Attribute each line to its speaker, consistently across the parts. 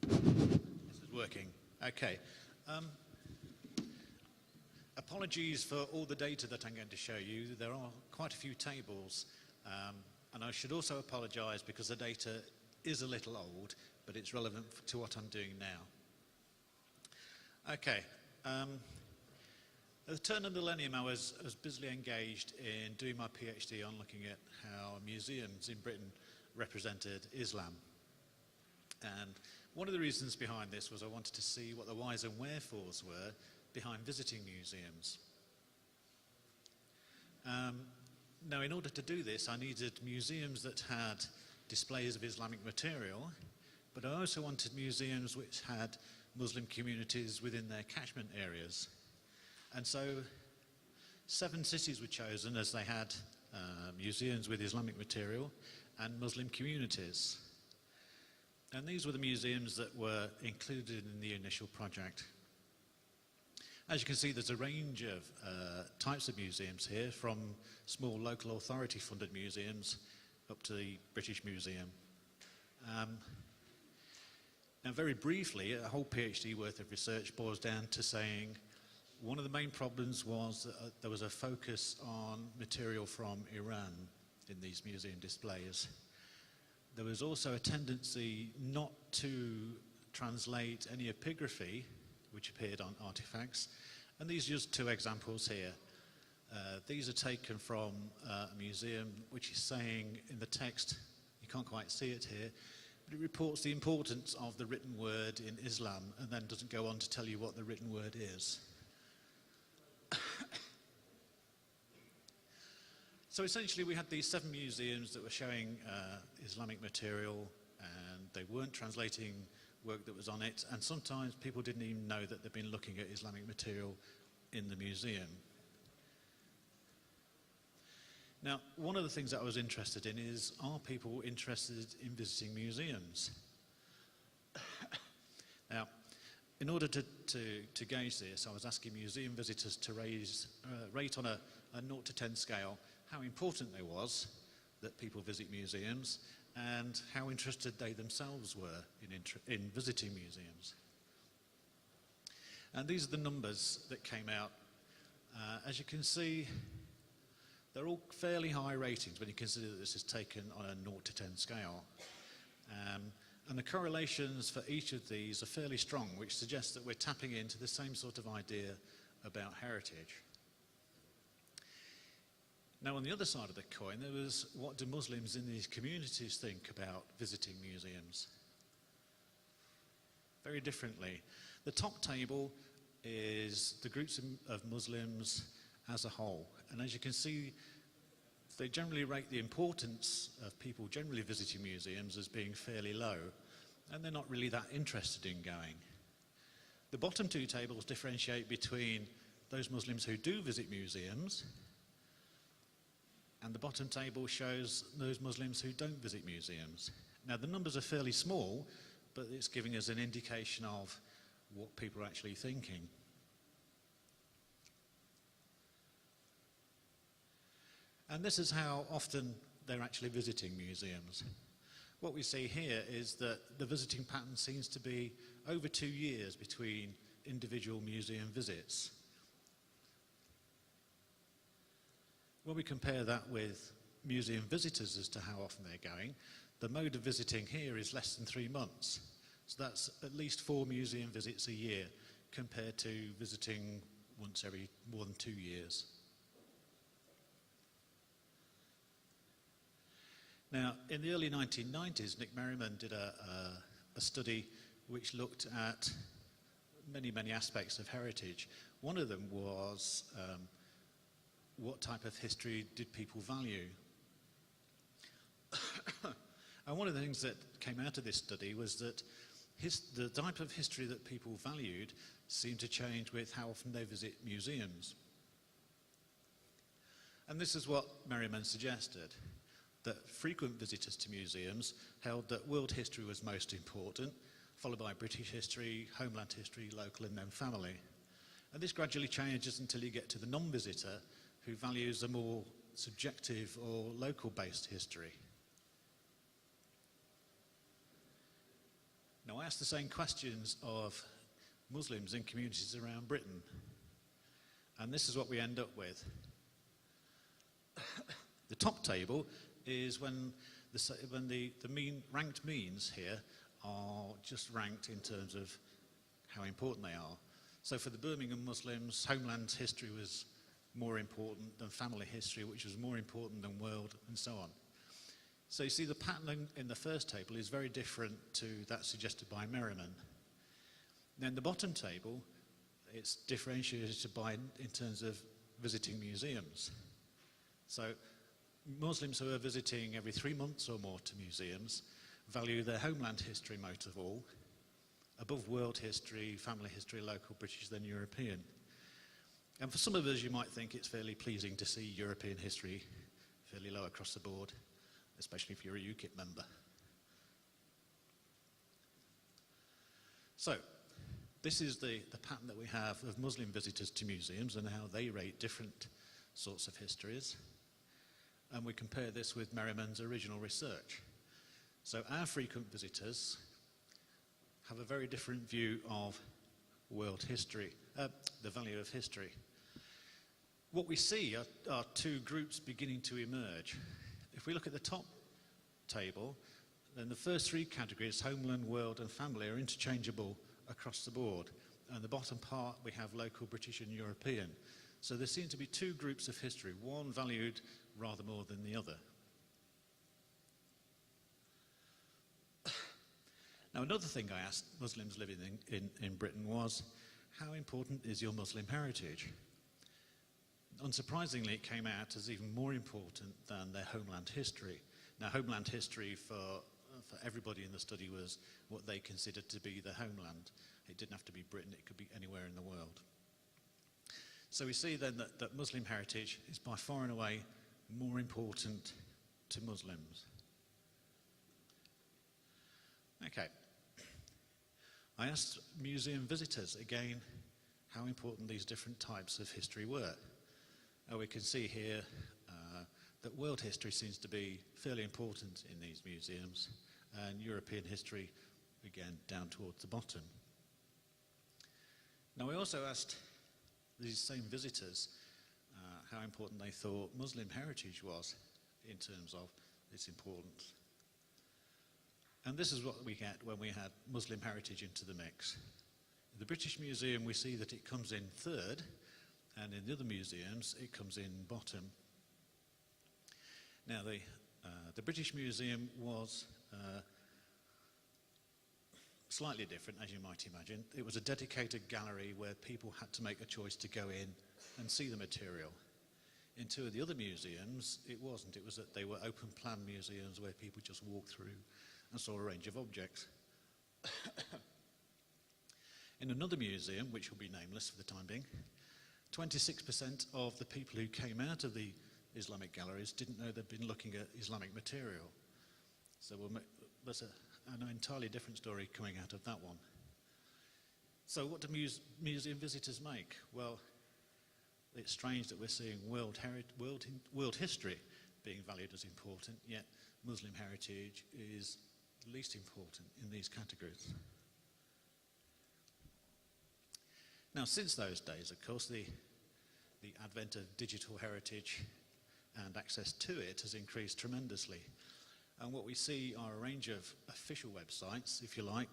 Speaker 1: This is working. Okay. Apologies for all the data that I'm going to show you. There are quite a few tables. And I should also apologise because the data is a little old, but it's relevant to what I'm doing now. Okay. At the turn of the millennium, I was busily engaged in doing my PhD on looking at how museums in Britain represented Islam. And one of the reasons behind this was I wanted to see what the whys and wherefores were behind visiting museums. Now, in order to do this, I needed museums that had displays of Islamic material, but I also wanted museums which had Muslim communities within their catchment areas. And so 7 cities were chosen as they had museums with Islamic material and Muslim communities. And these were the museums that were included in the initial project. As you can see, there's a range of types of museums here, from small local authority funded museums up to the British Museum. Now, very briefly, a whole PhD worth of research boils down to saying one of the main problems was that there was a focus on material from Iran in these museum displays. There was also a tendency not to translate any epigraphy which appeared on artifacts, and these are just 2 examples here. These are taken from a museum which is saying in the text, you can't quite see it here, but it reports the importance of the written word in Islam and then doesn't go on to tell you what the written word is. So essentially we had these 7 museums that were showing Islamic material, and they weren't translating work that was on it, and sometimes people didn't even know that they'd been looking at Islamic material in the museum. Now, one of the things that I was interested in is, are people interested in visiting museums? Now, in order to gauge this, I was asking museum visitors to rate on a 0 to 10 scale how important it was that people visit museums and how interested they themselves were in visiting museums. And these are the numbers that came out. As you can see, they're all fairly high ratings when you consider that this is taken on a 0 to 10 scale. And the correlations for each of these are fairly strong, which suggests that we're tapping into the same sort of idea about heritage. Now, on the other side of the coin, there was, what do Muslims in these communities think about visiting museums? Very differently. The top table is the groups of Muslims as a whole. And as you can see, they generally rate the importance of people generally visiting museums as being fairly low, and they're not really that interested in going. The bottom 2 tables differentiate between those Muslims who do visit museums, and the bottom table shows those Muslims who don't visit museums. Now, the numbers are fairly small, but it's giving us an indication of what people are actually thinking. And this is how often they're actually visiting museums. What we see here is that the visiting pattern seems to be over 2 years between individual museum visits. When we compare that with museum visitors as to how often they're going, the mode of visiting here is less than 3 months. So that's at least 4 museum visits a year compared to visiting once every more than 2 years. Now, in the early 1990s, Nick Merriman did a study which looked at many aspects of heritage. One of them was what type of history did people value? And one of the things that came out of this study was that the type of history that people valued seemed to change with how often they visit museums. And this is what Merriman suggested, that frequent visitors to museums held that world history was most important, followed by British history, homeland history, local, and then family. And this gradually changes until you get to the non-visitor, who values a more subjective or local-based history. Now, I asked the same questions of Muslims in communities around Britain, and this is what we end up with. The top table is when the ranked means here are just ranked in terms of how important they are. So for the Birmingham Muslims, homeland history was more important than family history, which was more important than world, and so on. So you see the pattern in the first table is very different to that suggested by Merriman. Then the bottom table, it's differentiated by in terms of visiting museums. So Muslims who are visiting every 3 months or more to museums value their homeland history most of all, above world history, family history, local British, then European. And for some of us, you might think it's fairly pleasing to see European history fairly low across the board, especially if you're a UKIP member. So, this is the pattern that we have of Muslim visitors to museums and how they rate different sorts of histories. And we compare this with Merriman's original research. So our frequent visitors have a very different view of world history, the value of history. What we see are two groups beginning to emerge. If we look at the top table, then the first three categories, homeland, world and family, are interchangeable across the board. And the bottom part, we have local British and European. So there seem to be two groups of history, one valued rather more than the other. Now, another thing I asked Muslims living in Britain was, how important is your Muslim heritage? Unsurprisingly, it came out as even more important than their homeland history. Now, homeland history for everybody in the study was what they considered to be their homeland. It didn't have to be Britain, it could be anywhere in the world. So we see then that Muslim heritage is by far and away more important to Muslims. Okay. I asked museum visitors again how important these different types of history were. We can see here that world history seems to be fairly important in these museums, and European history, again, down towards the bottom. Now, we also asked these same visitors how important they thought Muslim heritage was in terms of its importance. And this is what we get when we add Muslim heritage into the mix. In the British Museum, we see that it comes in third, and in the other museums, it comes in bottom. Now, the British Museum was slightly different, as you might imagine. It was a dedicated gallery where people had to make a choice to go in and see the material. In two of the other museums, it wasn't. It was that they were open-plan museums where people just walked through and saw a range of objects. In another museum, which will be nameless for the time being, 26% of the people who came out of the Islamic galleries didn't know they'd been looking at Islamic material. So there's an entirely different story coming out of that one. So what do museum visitors make? Well, it's strange that we're seeing world history being valued as important, yet Muslim heritage is least important in these categories. Now, since those days, of course, the advent of digital heritage and access to it has increased tremendously. And what we see are a range of official websites, if you like,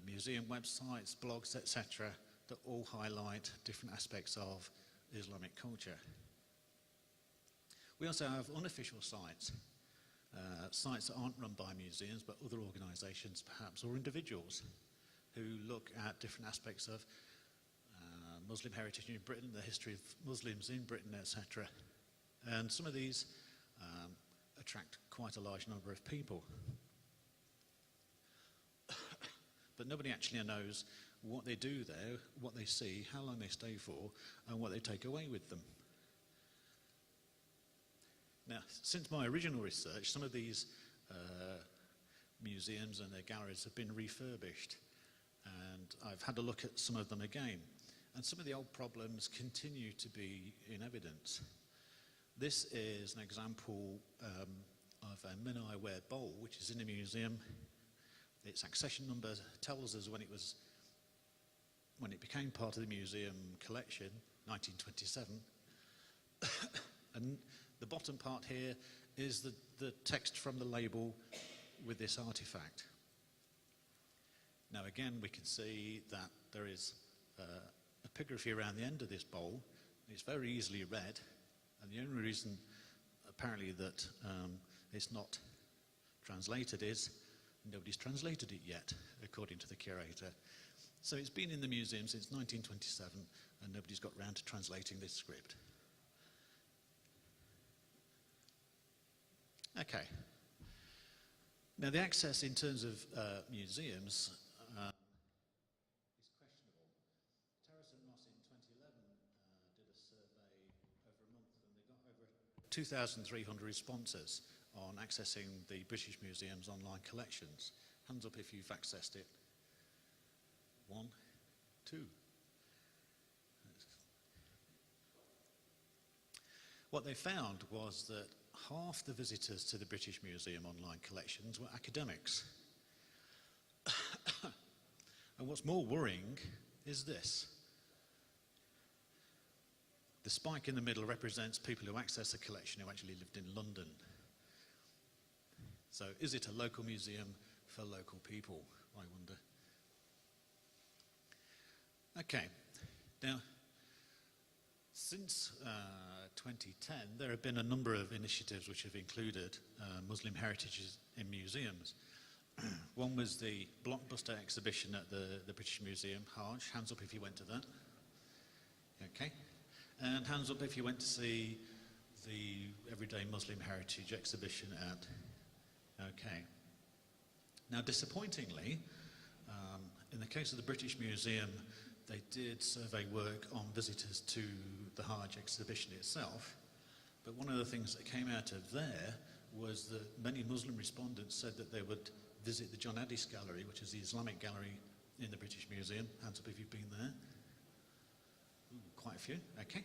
Speaker 1: museum websites, blogs, etc., that all highlight different aspects of Islamic culture. We also have unofficial sites, sites that aren't run by museums but other organisations perhaps, or individuals who look at different aspects of Muslim heritage in Britain, the history of Muslims in Britain, etc. And some of these attract quite a large number of people. But nobody actually knows what they do there, what they see, how long they stay for, and what they take away with them. Now, since my original research, some of these museums and their galleries have been refurbished, and I've had a look at some of them again. And some of the old problems continue to be in evidence. This is an example of a Menai ware bowl, which is in a museum Its accession number tells us when it became part of the museum collection, 1927. And the bottom part here is the text from the label with this artifact. Now again, we can see that there is epigraphy around the end of this bowl. It's very easily read, and the only reason apparently that it's not translated is nobody's translated it yet, according to the curator. So it's been in the museum since 1927, and nobody's got round to translating this script. Okay. Now the access in terms of museums is questionable. Terrace and Ross in 2011 did a survey over a month, and they got over 2,300 responses on accessing the British Museum's online collections. Hands up if you've accessed it. 1, 2. What they found was that half the visitors to the British Museum online collections were academics. And what's more worrying is this. The spike in the middle represents people who access a collection who actually lived in London. So is it a local museum for local people, I wonder? Okay, now, since 2010, there have been a number of initiatives which have included Muslim heritages in museums. One was the blockbuster exhibition at the British Museum, Hajj. Hands up if you went to that. Okay. And hands up if you went to see the Everyday Muslim Heritage exhibition at... Okay. Now, disappointingly, in the case of the British Museum, they did survey work on visitors to the Hajj exhibition itself, but one of the things that came out of there was that many Muslim respondents said that they would visit the John Addis Gallery, which is the Islamic gallery in the British Museum. Hands up if you've been there. Ooh, quite a few, okay.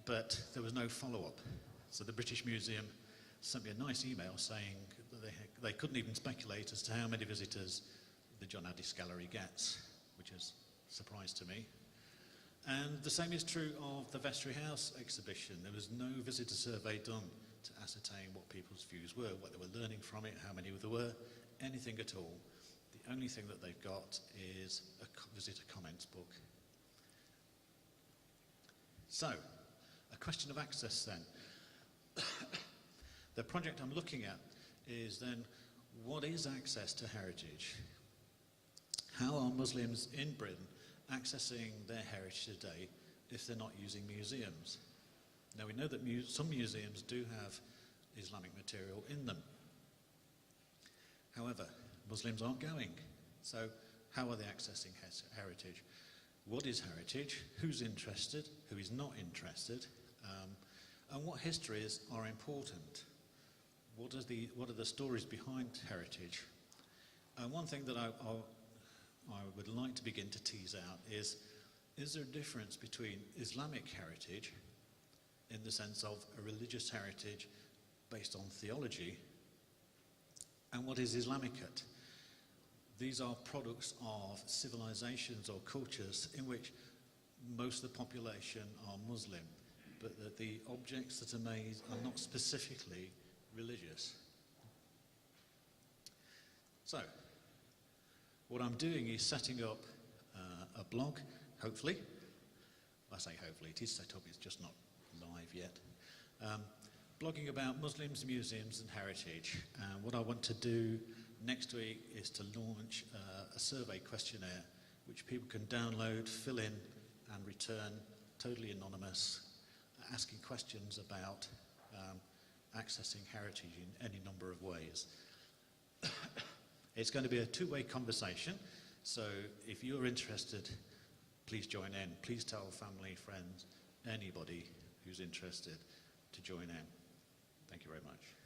Speaker 1: But there was no follow-up. So the British Museum sent me a nice email saying that they couldn't even speculate as to how many visitors the John Addis Gallery gets, which is a surprise to me. And the same is true of the Vestry House exhibition. There was no visitor survey done to ascertain what people's views were, what they were learning from it, how many there were, anything at all. The only thing that they've got is a visitor comments book. So, a question of access then. The project I'm looking at is then, what is access to heritage? How are Muslims in Britain accessing their heritage today if they're not using museums? Now we know that some museums do have Islamic material in them. However, Muslims aren't going. So how are they accessing heritage? What is heritage? Who's interested? Who is not interested? And what histories are important? What are the stories behind heritage? And one thing that I would like to begin to tease out is there a difference between Islamic heritage in the sense of a religious heritage based on theology, and what is Islamicate? These are products of civilizations or cultures in which most of the population are Muslim, but that the objects that are made are not specifically religious. So, what I'm doing is setting up a blog, hopefully. I say hopefully, it is set up, it's just not live yet. Blogging about Muslims, museums and heritage. And what I want to do next week is to launch a survey questionnaire which people can download, fill in and return, totally anonymous, asking questions about accessing heritage in any number of ways. It's going to be a two-way conversation, so if you're interested, please join in. Please tell family, friends, anybody who's interested to join in. Thank you very much.